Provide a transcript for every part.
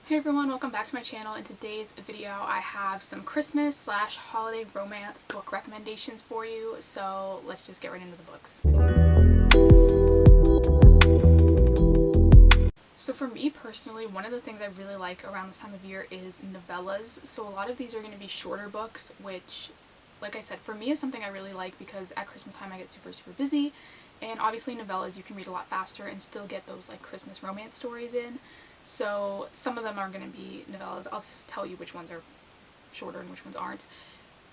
Hey everyone, welcome back to my channel. In today's video I have some Christmas / holiday romance book recommendations for you, so let's just get right into the books. So for me personally, one of the things I really like around this time of year is novellas. So a lot of these are going to be shorter books, which, like I said, for me is something I really like because at Christmas time I get super busy, and obviously novellas you can read a lot faster and still get those like Christmas romance stories in. So some of them are going to be novellas. I'll just tell you which ones are shorter and which ones aren't.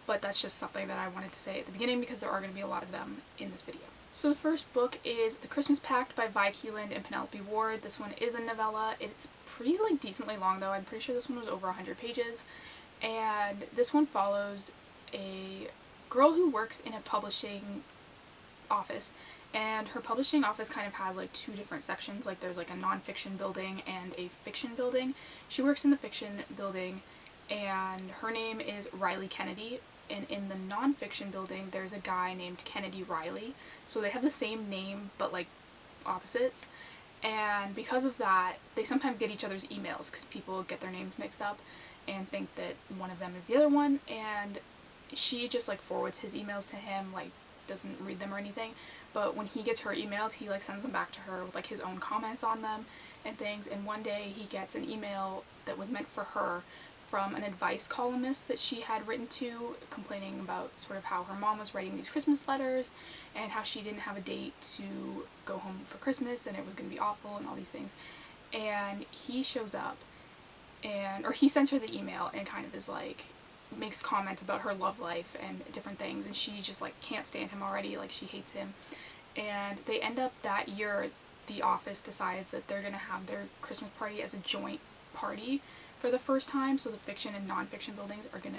But that's just something that I wanted to say at the beginning because there are going to be a lot of them in this video. So the first book is The Christmas Pact by Keeland and Penelope Ward. This one is a novella. It's pretty decently long though. I'm pretty sure this one was over 100 pages. And this one follows a girl who works in a publishing office, and her publishing office kind of has like two different sections. Like there's like a non-fiction building and a fiction building. She works in the fiction building and her name is Riley Kennedy, and in the non-fiction building there's a guy named Kennedy Riley. So they have the same name but like opposites, and because of that they sometimes get each other's emails because people get their names mixed up and think that one of them is the other one, and she just like forwards his emails to him, like doesn't read them or anything, but when he gets her emails he like sends them back to her with like his own comments on them and things. And one day he gets an email that was meant for her from an advice columnist that she had written to, complaining about sort of how her mom was writing these Christmas letters and how she didn't have a date to go home for Christmas and it was going to be awful and all these things. And he shows up or he sends her the email and kind of is like, makes comments about her love life and different things, and she just like can't stand him already, like she hates him. And they end up that year, the office decides that they're gonna have their Christmas party as a joint party for the first time, so the fiction and non-fiction buildings are gonna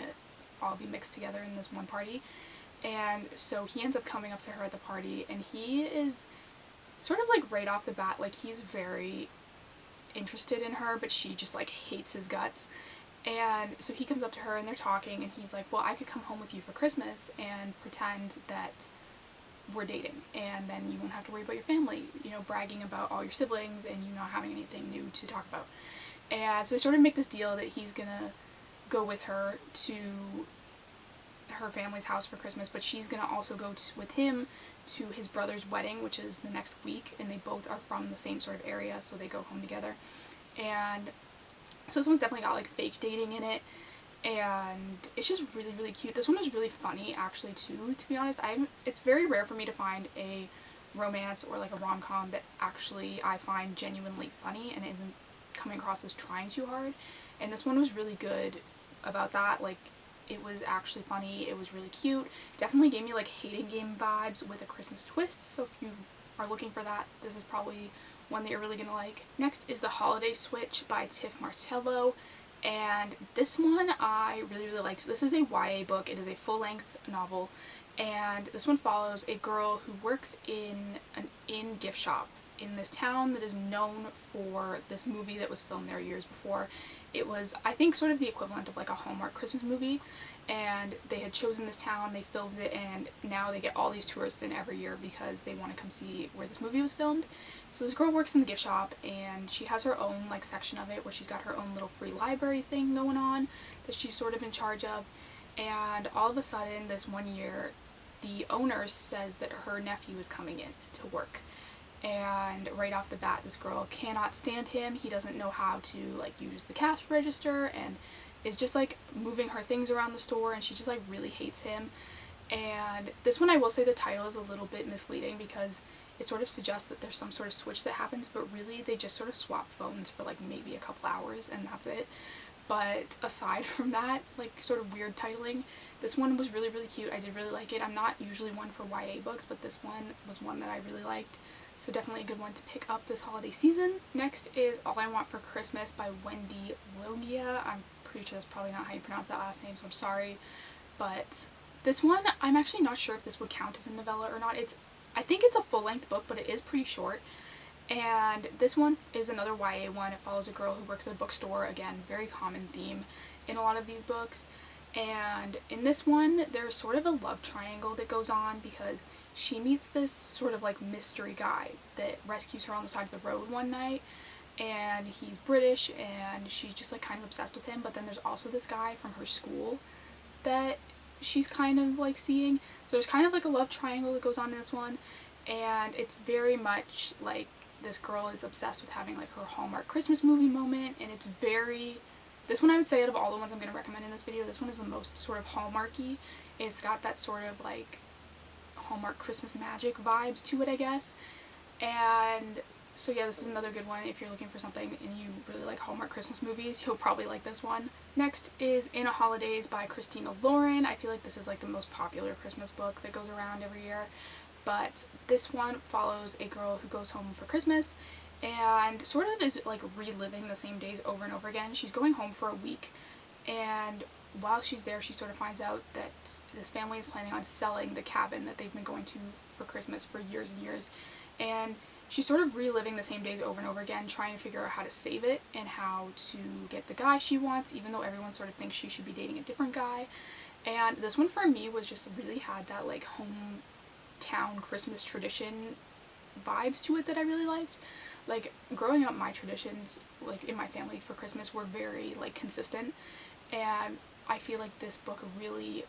all be mixed together in this one party. And so he ends up coming up to her at the party, and he is sort of like right off the bat, like he's very interested in her, but she just like hates his guts. And so he comes up to her and they're talking and he's like, well, I could come home with you for Christmas and pretend that we're dating, and then you won't have to worry about your family, you know, bragging about all your siblings and you not having anything new to talk about. And so they sort of make this deal that he's gonna go with her to her family's house for Christmas, but she's gonna also go with him to his brother's wedding, which is the next week, and they both are from the same sort of area, so they go home together. And so this one's definitely got like fake dating in it, and it's just really cute. This one was really funny actually too, to be honest. It's very rare for me to find a romance or like a rom-com that actually I find genuinely funny and isn't coming across as trying too hard. And this one was really good about that. Like it was actually funny, it was really cute. Definitely gave me like hating game vibes with a Christmas twist, so if you are looking for that, this is probably one that you're really gonna like. Next is The Holiday Switch by Marcelo, and this one I really liked. This is a YA book. It is a full-length novel, and this one follows a girl who works in an gift shop in this town that is known for this movie that was filmed there years before. It was, I think, sort of the equivalent of like a Hallmark Christmas movie, and they had chosen this town, they filmed it, and now they get all these tourists in every year because they want to come see where this movie was filmed. So this girl works in the gift shop and she has her own like section of it where she's got her own little free library thing going on that she's sort of in charge of. And all of a sudden this one year the owner says that her nephew is coming in to work, and right off the bat this girl cannot stand him. He doesn't know how to like use the cash register and is just like moving her things around the store, and she just like really hates him. And this one, I will say the title is a little bit misleading because it sort of suggests that there's some sort of switch that happens, but really they just sort of swap phones for like maybe a couple hours and that's it. But aside from that, like sort of weird titling, this one was really cute. I did really like it. I'm not usually one for YA books, but this one was one that I really liked. So definitely a good one to pick up this holiday season. Next is All I Want for Christmas by Wendy Loggia. I'm pretty sure that's probably not how you pronounce that last name, so I'm sorry. But this one, I'm actually not sure if this would count as a novella or not. I think it's a full-length book, but it is pretty short. And this one is another YA one. It follows a girl who works at a bookstore. Again, very common theme in a lot of these books. And in this one, there's sort of a love triangle that goes on because she meets this sort of like mystery guy that rescues her on the side of the road one night. and he's British, and she's just like kind of obsessed with him. But then there's also this guy from her school that she's kind of like seeing. So there's kind of like a love triangle that goes on in this one, and it's very much like this girl is obsessed with having like her Hallmark Christmas movie moment, and it's very, this one I would say out of all the ones I'm going to recommend in this video, this one is the most sort of Hallmarky. It's got that sort of like Hallmark Christmas magic vibes to it, I guess. And so yeah, this is another good one. If you're looking for something and you really like Hallmark Christmas movies, you'll probably like this one. Next is In a Holidaze by Christina Lauren. I feel like this is like the most popular Christmas book that goes around every year. But this one follows a girl who goes home for Christmas and sort of is like reliving the same days over and over again. She's going home for a week, and while she's there she sort of finds out that this family is planning on selling the cabin that they've been going to for Christmas for years and years. And she's sort of reliving the same days over and over again, trying to figure out how to save it and how to get the guy she wants, even though everyone sort of thinks she should be dating a different guy. And this one for me was just really had that like hometown Christmas tradition vibes to it that I really liked. Like growing up, my traditions like in my family for Christmas were very like consistent, and I feel like this book really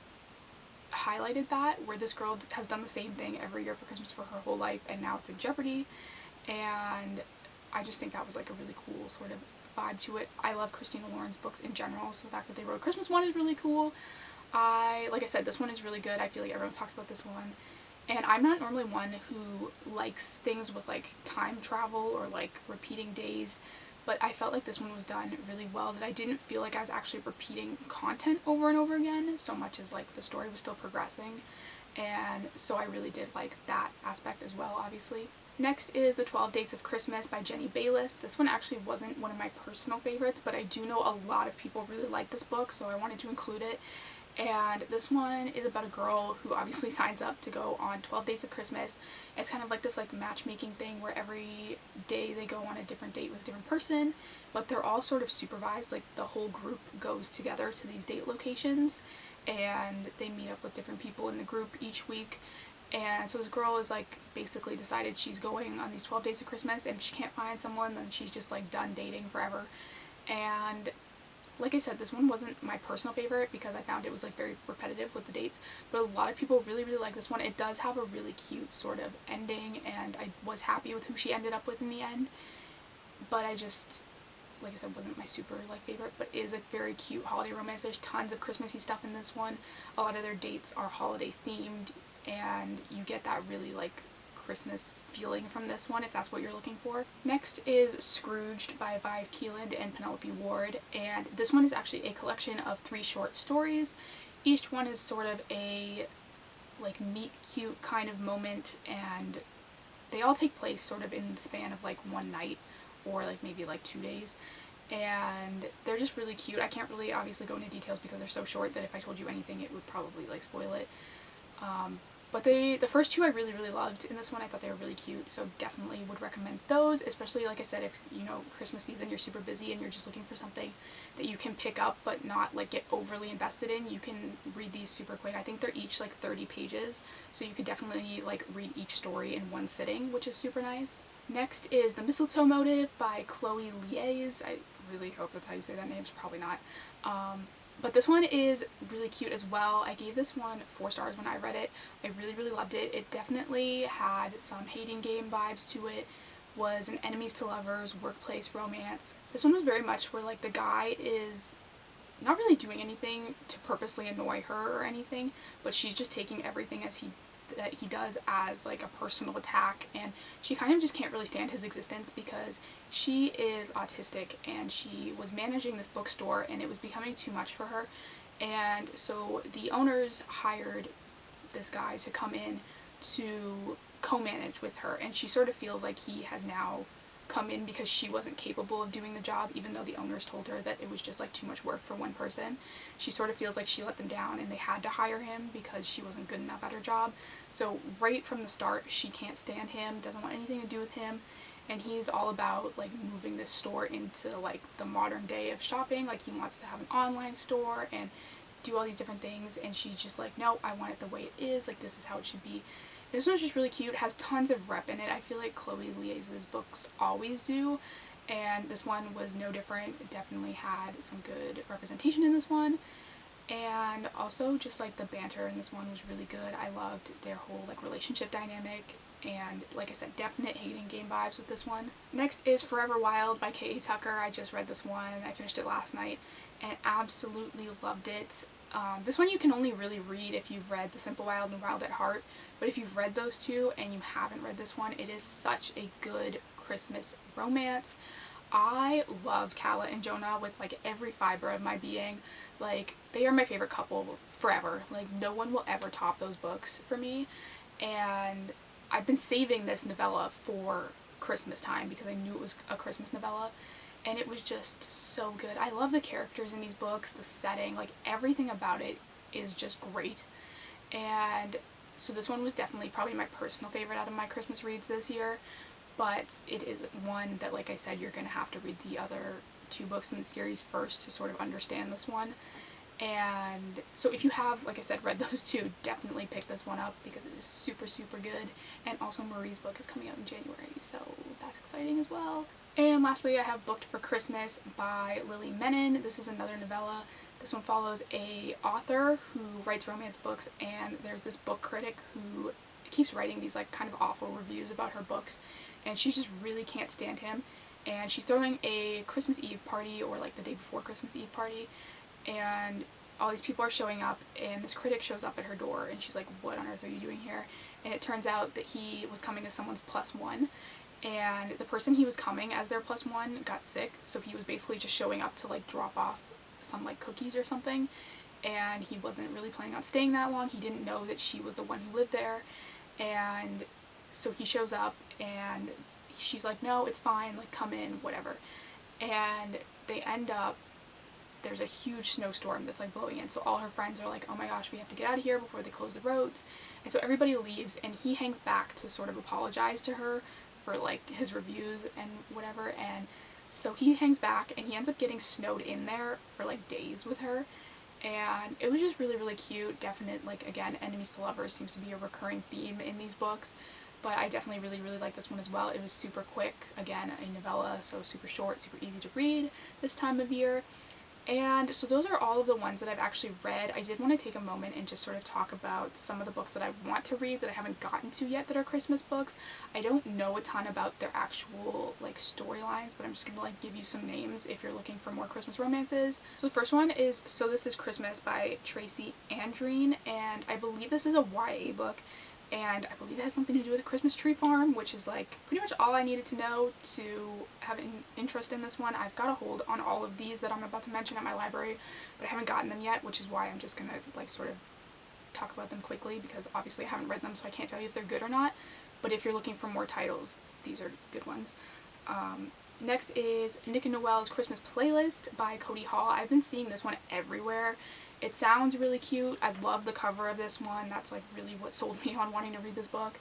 highlighted that, where this girl has done the same thing every year for Christmas for her whole life, and now it's in jeopardy. And I just think that was like a really cool sort of vibe to it. I love Christina Lauren's books in general, so the fact that they wrote a Christmas one is really cool. Like I said, this one is really good. I feel like everyone talks about this one. And I'm not normally one who likes things with like time travel or like repeating days, but I felt like this one was done really well, that I didn't feel like I was actually repeating content over and over again so much as like the story was still progressing. And so I really did like that aspect as well, obviously. Next is The 12 Dates of Christmas by Jenny Bayliss. This one actually wasn't one of my personal favorites, but I do know a lot of people really like this book, so I wanted to include it. And this one is about a girl who obviously signs up to go on 12 dates of Christmas. It's kind of like this like matchmaking thing where every day they go on a different date with a different person, but they're all sort of supervised. Like the whole group goes together to these date locations and they meet up with different people in the group each week. And so this girl is like basically decided she's going on these 12 dates of Christmas, and if she can't find someone, then she's just like done dating forever. And like I said, this one wasn't my personal favorite because I found it was like very repetitive with the dates, but a lot of people really like this one. It does have a really cute sort of ending, and I was happy with who she ended up with in the end, but I just, like I said, wasn't my super like favorite, but is a very cute holiday romance. There's tons of Christmassy stuff in this one. A lot of their dates are holiday themed, and you get that really like Christmas feeling from this one if that's what you're looking for. Next is Scrooged by Keeland and Penelope Ward, and this one is actually a collection of 3 short stories. Each one is sort of a like meet cute kind of moment, and they all take place sort of in the span of like one night or like maybe like 2 days, and they're just really cute. I can't really obviously go into details because they're so short that if I told you anything it would probably like spoil it. But the first 2 I really loved in this one. I thought they were really cute, so definitely would recommend those, especially like I said, if you know Christmas season, you're super busy and you're just looking for something that you can pick up but not like get overly invested in. You can read these super quick. I think they're each like 30 pages, so you could definitely like read each story in one sitting, which is super nice. Next is The Mistletoe Motive by Chloe Liese. I really hope that's how you say that name. It's probably not. But this one is really cute as well. I gave this one 4 stars when I read it. I really loved it. It definitely had some hating game vibes to it. Was an enemies to lovers workplace romance. This one was very much where like the guy is not really doing anything to purposely annoy her or anything, but she's just taking everything that he does as like a personal attack, and she kind of just can't really stand his existence because she is autistic and she was managing this bookstore and it was becoming too much for her, and so the owners hired this guy to come in to co-manage with her, and she sort of feels like he has now come in because she wasn't capable of doing the job, even though the owners told her that it was just like too much work for one person. She sort of feels like she let them down and they had to hire him because she wasn't good enough at her job. So right from the start she can't stand him, doesn't want anything to do with him, and he's all about like moving this store into like the modern day of shopping. Like he wants to have an online store and do all these different things, and she's just like, no, I want it the way it is, like this is how it should be. This one's just really cute, has tons of rep in it. I feel like Chloe Liese's books always do, and this one was no different. It definitely had some good representation in this one, and also just like the banter in this one was really good. I loved their whole like relationship dynamic, and like I said, definite hating game vibes with this one. Next is Forever Wild by K.A. Tucker. I just read this one. I finished it last night and absolutely loved it. This one you can only really read if you've read The Simple Wild and Wild at Heart, but if you've read those two and you haven't read this one, it is such a good Christmas romance. I love Calla and Jonah with like every fiber of my being. Like, they are my favorite couple forever. Like, no one will ever top those books for me, and I've been saving this novella for Christmas time because I knew it was a Christmas novella, and it was just so good. I love the characters in these books, the setting, like everything about it is just great. And so this one was definitely probably my personal favorite out of my Christmas reads this year, but it is one that, like I said, you're going to have to read the other two books in the series first to sort of understand this one. And so if you have, like I said, read those two, definitely pick this one up because it is super, super good. And also Marie's book is coming out in January, so that's exciting as well. And lastly, I have Booked for Christmas by Menon. This is another novella. This one follows a author who writes romance books, and there's this book critic who keeps writing these like kind of awful reviews about her books, and she just really can't stand him. And she's throwing a Christmas Eve party, or like the day before Christmas Eve party, and all these people are showing up, and this critic shows up at her door, and she's like, what on earth are you doing here? And it turns out that he was coming as someone's +1, and the person he was coming as their +1 got sick, so he was basically just showing up to like drop off some like cookies or something, and he wasn't really planning on staying that long. He didn't know that she was the one who lived there, and so he shows up, and she's like, no, it's fine, like come in, whatever. And they end up, there's a huge snowstorm that's like blowing in, so all her friends are like, oh my gosh, we have to get out of here before they close the roads. And so everybody leaves, and he hangs back to sort of apologize to her for like his reviews and whatever. And so he hangs back, and he ends up getting snowed in there for like days with her, and it was just really, really cute. Definite, like, again, enemies to lovers seems to be a recurring theme in these books, but I definitely really, really like this one as well. It was super quick, again, a novella, so super short, super easy to read this time of year. And so those are all of the ones that I've actually read. I did want to take a moment and just sort of talk about some of the books that I want to read that I haven't gotten to yet that are Christmas books. I don't know a ton about their actual like storylines, but I'm just going to like give you some names if you're looking for more Christmas romances. So the first one is So This Is Christmas by Tracy Andreen, and I believe this is a YA book, and I believe it has something to do with a Christmas tree farm, which is like pretty much all I needed to know to have an interest in this one. I've got a hold on all of these that I'm about to mention at my library, but I haven't gotten them yet, which is why I'm just gonna like sort of talk about them quickly, because obviously I haven't read them, so I can't tell you if they're good or not. But if you're looking for more titles, these are good ones. Next is Nick and Noelle's Christmas Playlist by Cody Hall. I've been seeing this one everywhere. It sounds really cute. I love the cover of this one. That's like really what sold me on wanting to read this book.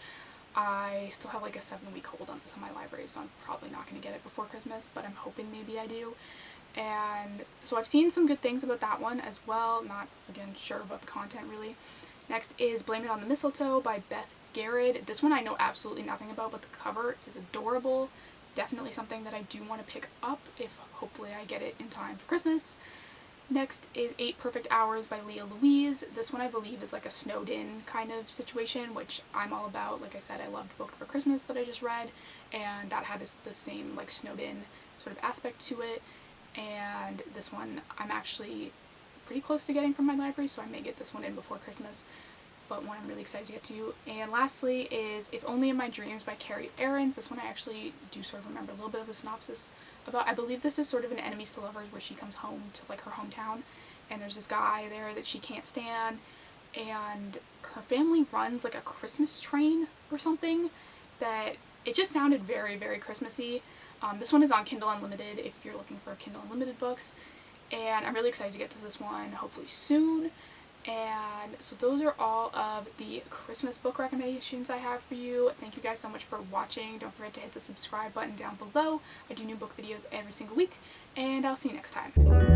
I still have like a 7-week hold on this in my library, so I'm probably not going to get it before Christmas, but I'm hoping maybe I do. And so I've seen some good things about that one as well. Not, again, sure about the content really. Next is Blame It on the Mistletoe by Beth, Garrod. This one I know absolutely nothing about, but the cover is adorable. Definitely something that I do want to pick up if hopefully I get it in time for Christmas. Next is 8 Perfect Hours by Leah Louise. This one I believe is like a snowed in kind of situation, which I'm all about. Like I said, I loved Booked for Christmas that I just read, and that had the same like snowed in sort of aspect to it. And this one I'm actually pretty close to getting from my library, so I may get this one in before Christmas, but one I'm really excited to get to. And lastly is If Only in My Dreams by Carrie Aarons. This one I actually do sort of remember a little bit of the synopsis about. I believe this is sort of an enemies to lovers, where she comes home to like her hometown, and there's this guy there that she can't stand, and her family runs like a Christmas train or something that it just sounded very, very Christmassy. This one is on Kindle Unlimited if you're looking for Kindle Unlimited books, and I'm really excited to get to this one hopefully soon. And so those are all of the Christmas book recommendations I have for you. Thank you guys so much for watching. Don't forget to hit the subscribe button down below. I do new book videos every single week, and I'll see you next time.